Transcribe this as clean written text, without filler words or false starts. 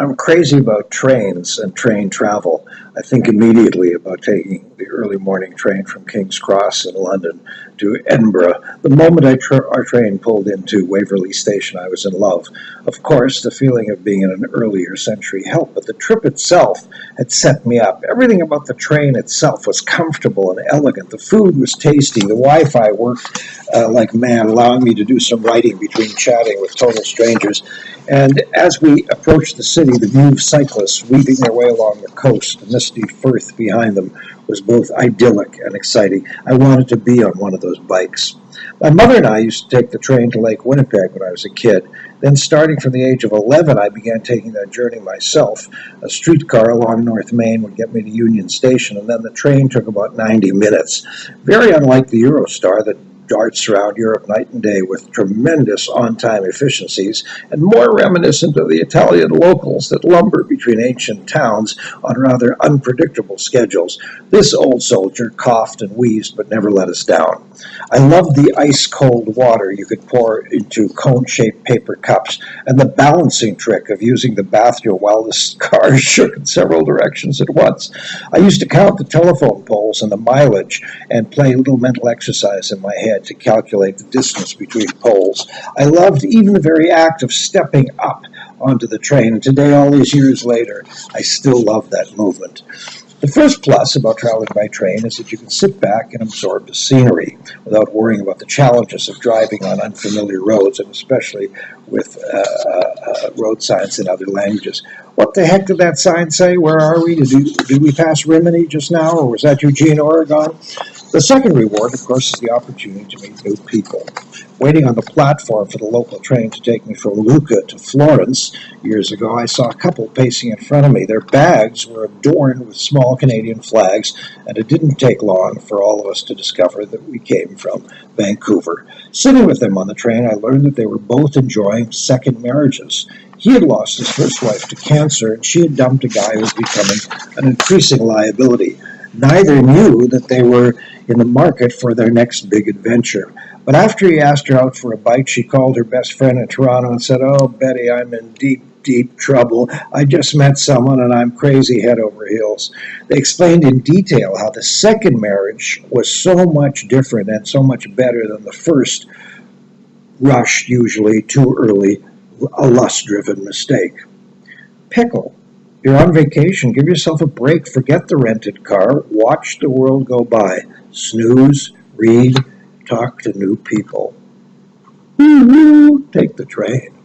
I'm crazy about trains and train travel. I think immediately about taking the early morning train from King's Cross in London to Edinburgh. The moment our train pulled into Waverley Station, I was in love. Of course, the feeling of being in an earlier century helped, but the trip itself had set me up. Everything about the train itself was comfortable and elegant. The food was tasty. The Wi-Fi worked like man, allowing me to do some writing between chatting with total strangers. And as we approached the city, the view of cyclists weaving their way along the coast, the misty Firth behind them, was both idyllic and exciting. I wanted to be on one of those bikes. My mother and I used to take the train to Lake Winnipeg when I was a kid. Then, starting from the age of 11, I began taking that journey myself. A streetcar along North Main would get me to Union Station, and then the train took about 90 minutes. Very unlike the Eurostar that darts around Europe night and day with tremendous on-time efficiencies, and more reminiscent of the Italian locals that lumber between ancient towns on rather unpredictable schedules. This old soldier coughed and wheezed but never let us down. I loved the ice-cold water you could pour into cone-shaped paper cups, and the balancing trick of using the bathroom while the car shook in several directions at once. I used to count the telephone poles and the mileage and play a little mental exercise in my head to calculate the distance between poles. I loved even the very act of stepping up onto the train, and today, all these years later, I still love that movement. The first plus about traveling by train is that you can sit back and absorb the scenery without worrying about the challenges of driving on unfamiliar roads, and especially with road signs in other languages. What the heck did that sign say? Where are we? Did we pass Rimini just now, or was that Eugene, Oregon? The second reward, of course, is the opportunity to meet new people. Waiting on the platform for the local train to take me from Lucca to Florence years ago, I saw a couple pacing in front of me. Their bags were adorned with small Canadian flags, and it didn't take long for all of us to discover that we came from Vancouver. Sitting with them on the train, I learned that they were both enjoying second marriages. He had lost his first wife to cancer, and she had dumped a guy who was becoming an increasing liability. Neither knew that they were in the market for their next big adventure. But after he asked her out for a bite, she called her best friend in Toronto and said, "Oh, Betty, I'm in deep trouble. I just met someone and I'm crazy head over heels." They explained in detail how the second marriage was so much different and so much better than the first, rushed usually too early, a lust-driven mistake. Pickle. You're on vacation. Give yourself a break. Forget the rented car. Watch the world go by. Snooze, read, talk to new people. Woo-hoo, take the train.